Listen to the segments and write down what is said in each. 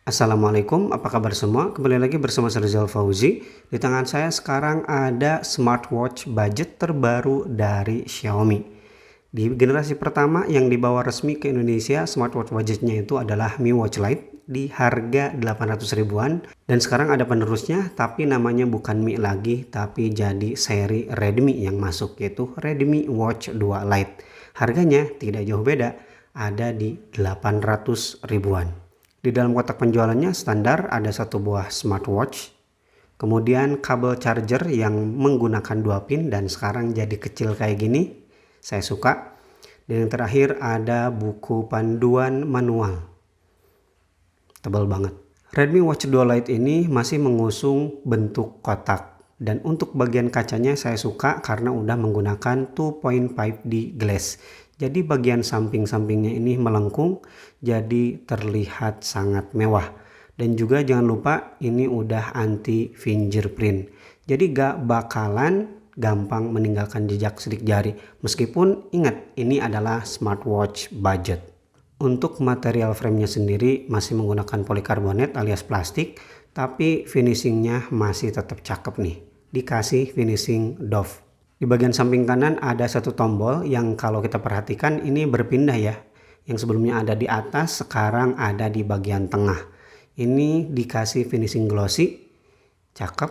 Assalamualaikum, apa kabar semua? Kembali lagi bersama saya Rizal Fauzi. Di tangan saya sekarang ada smartwatch budget terbaru dari Xiaomi. Di generasi pertama yang dibawa resmi ke Indonesia, smartwatch budgetnya itu adalah Mi Watch Lite di harga 800 ribuan. Dan sekarang ada penerusnya, tapi namanya bukan Mi lagi, tapi jadi seri Redmi yang masuk, yaitu Redmi Watch 2 Lite. Harganya tidak jauh beda, ada di 800 ribuan. Di dalam kotak penjualannya standar ada satu buah smartwatch, kemudian kabel charger yang menggunakan 2 pin dan sekarang jadi kecil kayak gini, saya suka. Dan yang terakhir ada buku panduan manual, tebal banget. Redmi Watch 2 Lite ini masih mengusung bentuk kotak, dan untuk bagian kacanya saya suka karena udah menggunakan 2.5D glass. Jadi bagian samping-sampingnya ini melengkung, jadi terlihat sangat mewah. Dan juga jangan lupa ini udah anti fingerprint. Jadi gak bakalan gampang meninggalkan jejak sidik jari. Meskipun ingat ini adalah smartwatch budget. Untuk material framenya sendiri masih menggunakan polikarbonat alias plastik, tapi finishingnya masih tetap cakep nih. Dikasih finishing doff. Di bagian samping kanan ada satu tombol yang kalau kita perhatikan ini berpindah ya. Yang sebelumnya ada di atas, sekarang ada di bagian tengah. Ini dikasih finishing glossy, cakep.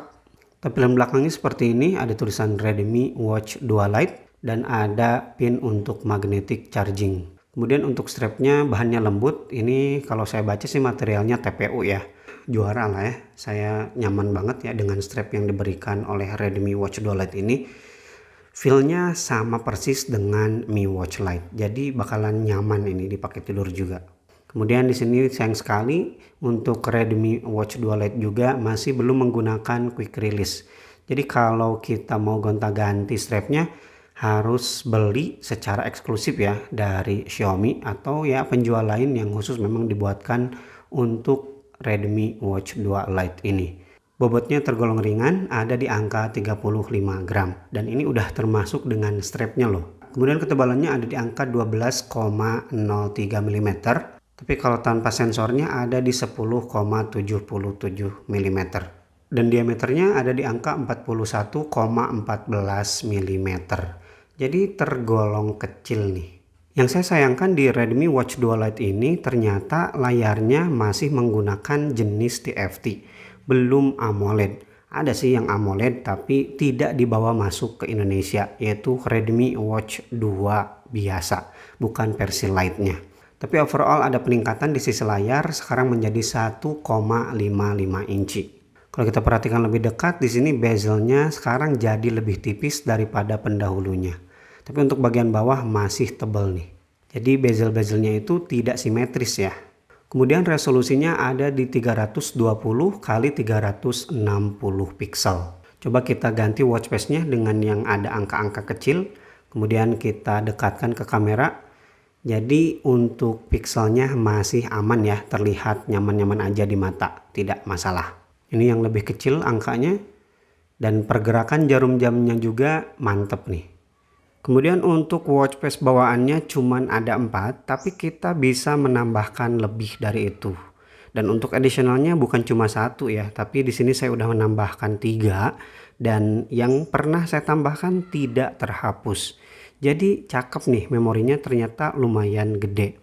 Tampilan belakangnya seperti ini, ada tulisan Redmi Watch 2 Lite dan ada pin untuk magnetic charging. Kemudian untuk strapnya bahannya lembut, ini kalau saya baca sih materialnya TPU ya. Juara lah ya, saya nyaman banget ya dengan strap yang diberikan oleh Redmi Watch 2 Lite ini. Feel-nya sama persis dengan Mi Watch Lite, jadi bakalan nyaman ini dipakai tidur juga. Kemudian di sini sayang sekali untuk Redmi Watch 2 Lite juga masih belum menggunakan quick release. Jadi kalau kita mau gonta-ganti strapnya harus beli secara eksklusif ya dari Xiaomi atau ya penjual lain yang khusus memang dibuatkan untuk Redmi Watch 2 Lite ini. Bobotnya tergolong ringan, ada di angka 35 gram. Dan ini udah termasuk dengan strapnya loh. Kemudian ketebalannya ada di angka 12,03 mm. Tapi kalau tanpa sensornya ada di 10,77 mm. Dan diameternya ada di angka 41,14 mm. Jadi tergolong kecil nih. Yang saya sayangkan di Redmi Watch 2 Lite ini ternyata layarnya masih menggunakan jenis TFT. Belum AMOLED. Ada sih yang AMOLED tapi tidak dibawa masuk ke Indonesia, yaitu Redmi Watch 2 biasa, bukan versi Lite-nya. Tapi overall ada peningkatan di sisi layar, sekarang menjadi 1,55 inci. Kalau kita perhatikan lebih dekat, di sini bezelnya sekarang jadi lebih tipis daripada pendahulunya. Tapi untuk bagian bawah masih tebal nih. Jadi bezel-bezelnya itu tidak simetris ya. Kemudian resolusinya ada di 320 x 360 pixel. Coba kita ganti watch face-nya dengan yang ada angka-angka kecil. Kemudian kita dekatkan ke kamera. Jadi untuk pixelnya masih aman ya, terlihat nyaman-nyaman aja di mata, tidak masalah. Ini yang lebih kecil angkanya. Dan pergerakan jarum jamnya juga mantep nih. Kemudian untuk watch face bawaannya cuman ada 4, tapi kita bisa menambahkan lebih dari itu. Dan untuk additionalnya bukan cuma 1 ya, tapi di sini saya udah menambahkan 3 dan yang pernah saya tambahkan tidak terhapus. Jadi cakep nih, memorinya ternyata lumayan gede.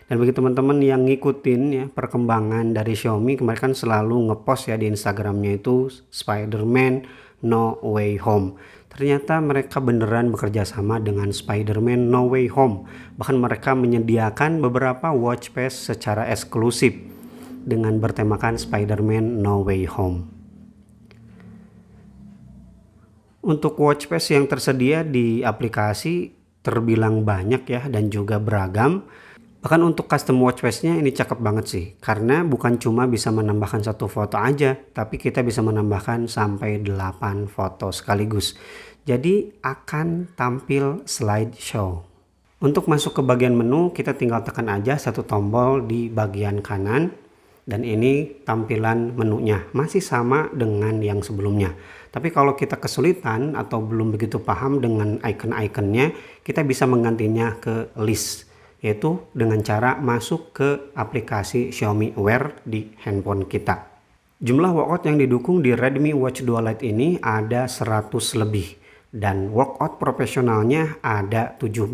Dan bagi teman-teman yang ngikutin ya perkembangan dari Xiaomi, kemarin kan selalu ngepost ya di Instagramnya itu Spider-Man No Way Home. Ternyata mereka beneran bekerja sama dengan Spider-Man No Way Home. Bahkan mereka menyediakan beberapa watch face secara eksklusif dengan bertemakan Spider-Man No Way Home. Untuk watch face yang tersedia di aplikasi terbilang banyak ya dan juga beragam. Bahkan untuk custom watch face-nya ini cakep banget sih. Karena bukan cuma bisa menambahkan satu foto aja, tapi kita bisa menambahkan sampai 8 foto sekaligus. Jadi akan tampil slideshow. Untuk masuk ke bagian menu, kita tinggal tekan aja satu tombol di bagian kanan. Dan ini tampilan menunya masih sama dengan yang sebelumnya. Tapi kalau kita kesulitan atau belum begitu paham dengan icon-iconnya, kita bisa menggantinya ke list. yaitu dengan cara masuk ke aplikasi Xiaomi Wear di handphone kita. Jumlah workout yang didukung di Redmi Watch 2 Lite ini ada 100 lebih dan workout profesionalnya ada 17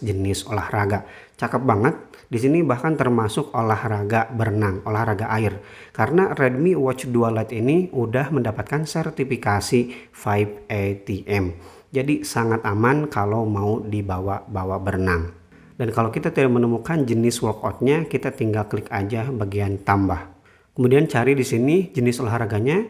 jenis olahraga. Cakep banget. Di sini bahkan termasuk olahraga berenang, olahraga air. Karena Redmi Watch 2 Lite ini udah mendapatkan sertifikasi 5ATM. Jadi sangat aman kalau mau dibawa berenang. Dan kalau kita tidak menemukan jenis workoutnya, kita tinggal klik aja bagian tambah. Kemudian cari di sini jenis olahraganya.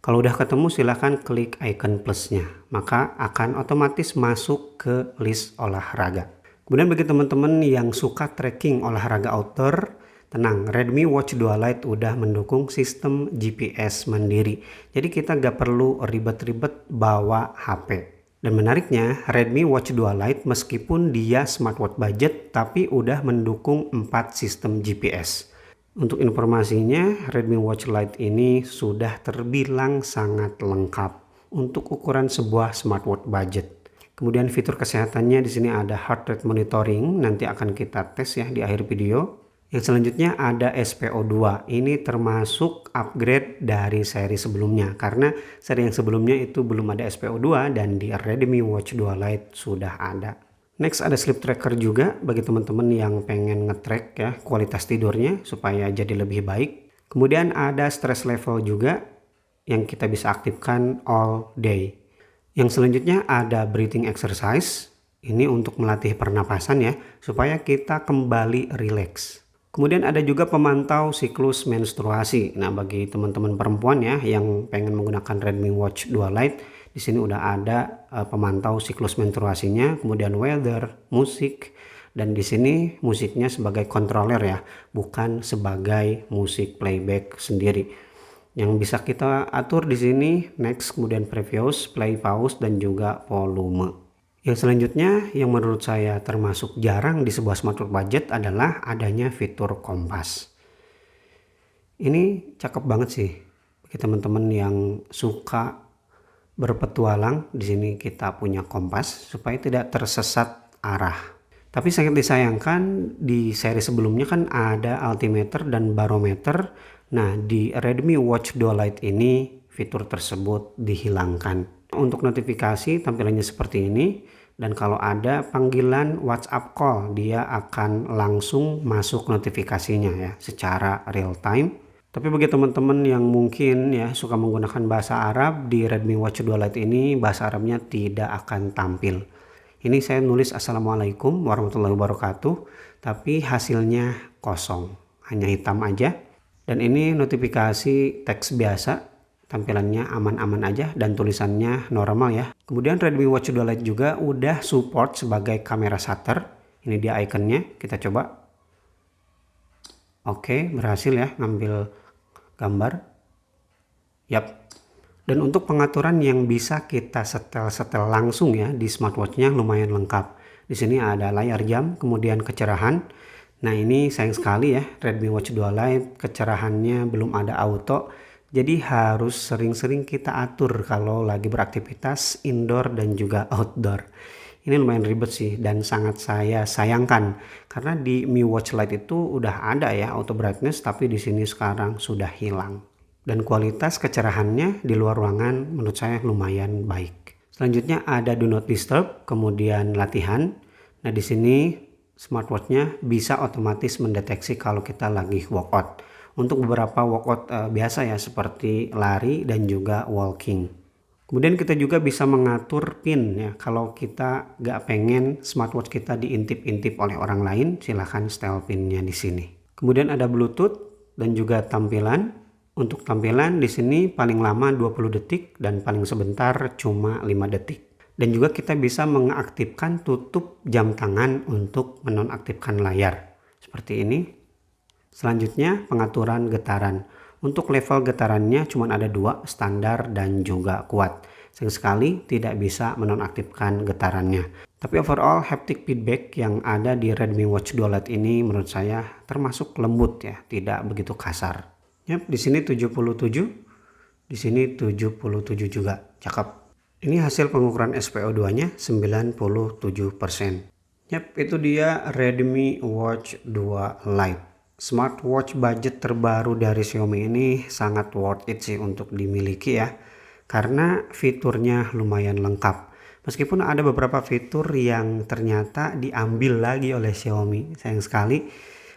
Kalau udah ketemu silahkan klik icon plusnya. Maka akan otomatis masuk ke list olahraga. Kemudian bagi teman-teman yang suka tracking olahraga outdoor, tenang, Redmi Watch 2 Lite udah mendukung sistem GPS mandiri. Jadi kita gak perlu ribet-ribet bawa HP. Dan menariknya, Redmi Watch 2 Lite meskipun dia smartwatch budget, tapi udah mendukung 4 sistem GPS. Untuk informasinya, Redmi Watch Lite ini sudah terbilang sangat lengkap untuk ukuran sebuah smartwatch budget. Kemudian fitur kesehatannya di sini ada heart rate monitoring, nanti akan kita tes ya di akhir video. Yang selanjutnya ada SPO2, ini termasuk upgrade dari seri sebelumnya karena seri yang sebelumnya itu belum ada SPO2 dan di Redmi Watch 2 Lite sudah ada. Next ada sleep tracker juga bagi teman-teman yang pengen nge-track ya kualitas tidurnya supaya jadi lebih baik. Kemudian ada stress level juga yang kita bisa aktifkan all day. Yang selanjutnya ada breathing exercise. Ini untuk melatih pernapasan ya supaya kita kembali rileks. Kemudian ada juga pemantau siklus menstruasi. Nah, bagi teman-teman perempuan ya yang pengen menggunakan Redmi Watch 2 Lite, di sini udah ada pemantau siklus menstruasinya, kemudian weather, musik, dan di sini musiknya sebagai controller ya, bukan sebagai musik playback sendiri. Yang bisa kita atur di sini next, kemudian previous, play, pause, dan juga volume. Yang selanjutnya yang menurut saya termasuk jarang di sebuah smartwatch budget adalah adanya fitur kompas. Ini cakep banget sih bagi teman-teman yang suka berpetualang. Di sini kita punya kompas supaya tidak tersesat arah. Tapi sangat disayangkan di seri sebelumnya kan ada altimeter dan barometer. Nah, di Redmi Watch 2 Lite ini fitur tersebut dihilangkan. Untuk notifikasi tampilannya seperti ini, dan kalau ada panggilan WhatsApp call dia akan langsung masuk notifikasinya ya secara real time. Tapi bagi teman-teman yang mungkin ya suka menggunakan bahasa Arab, di Redmi Watch 2 Lite ini bahasa Arabnya tidak akan tampil. Ini saya nulis Assalamualaikum warahmatullahi wabarakatuh, tapi hasilnya kosong, hanya hitam aja. Dan ini notifikasi teks biasa, tampilannya aman-aman aja dan tulisannya normal ya. Kemudian Redmi Watch 2 Lite juga udah support sebagai kamera shutter. Ini dia ikonnya, kita coba. Oke, berhasil ya ngambil gambar. Yap. Dan untuk pengaturan yang bisa kita setel langsung ya di smartwatchnya lumayan lengkap. Di sini ada layar jam, kemudian kecerahan. Nah, ini sayang sekali ya, Redmi Watch 2 Lite kecerahannya belum ada auto. Jadi harus sering-sering kita atur kalau lagi beraktivitas indoor dan juga outdoor. Ini lumayan ribet sih dan sangat saya sayangkan karena di Mi Watch Lite itu udah ada ya auto brightness, tapi di sini sekarang sudah hilang. Dan kualitas kecerahannya di luar ruangan menurut saya lumayan baik. Selanjutnya ada do not disturb, kemudian latihan. Nah, di sini smartwatchnya bisa otomatis mendeteksi kalau kita lagi workout. Untuk beberapa workout biasa ya seperti lari dan juga walking. Kemudian kita juga bisa mengatur pin ya. Kalau kita gak pengen smartwatch kita diintip-intip oleh orang lain, silahkan setel pinnya di sini. Kemudian ada Bluetooth dan juga tampilan. Untuk tampilan di sini paling lama 20 detik dan paling sebentar cuma 5 detik. Dan juga kita bisa mengaktifkan tutup jam tangan untuk menonaktifkan layar. Seperti ini. Selanjutnya pengaturan getaran. Untuk level getarannya cuma ada 2, standar dan juga kuat. Sayang sekali tidak bisa menonaktifkan getarannya. Tapi overall haptic feedback yang ada di Redmi Watch 2 Lite ini menurut saya termasuk lembut ya, tidak begitu kasar. Yap, di sini 77, di sini 77 juga, cakep. Ini hasil pengukuran SPO2-nya 97%. Yap, itu dia Redmi Watch 2 Lite. Smartwatch budget terbaru dari Xiaomi ini sangat worth it sih untuk dimiliki ya. Karena fiturnya lumayan lengkap. Meskipun ada beberapa fitur yang ternyata diambil lagi oleh Xiaomi. Sayang sekali.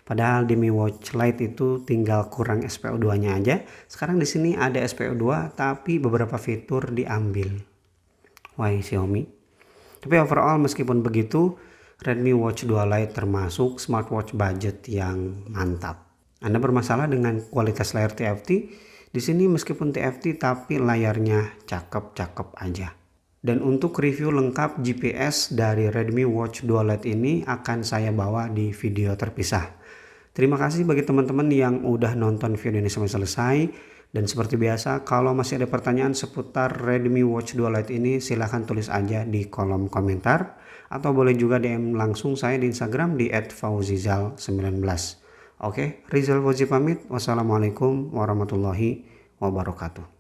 Padahal di Mi Watch Lite itu tinggal kurang SPO2-nya aja. Sekarang di sini ada SPO2 tapi beberapa fitur diambil. Why Xiaomi? Tapi overall meskipun begitu, Redmi Watch 2 Lite termasuk smartwatch budget yang mantap. Anda bermasalah dengan kualitas layar TFT? Di sini meskipun TFT tapi layarnya cakep-cakep aja. Dan untuk review lengkap GPS dari Redmi Watch 2 Lite ini akan saya bawa di video terpisah. Terima kasih bagi teman-teman yang udah nonton video ini sampai selesai. Dan seperti biasa, kalau masih ada pertanyaan seputar Redmi Watch 2 Lite ini, silahkan tulis aja di kolom komentar. Atau boleh juga DM langsung saya di Instagram di @fauzizal19. Oke, Rizal Fauzi pamit. Wassalamualaikum warahmatullahi wabarakatuh.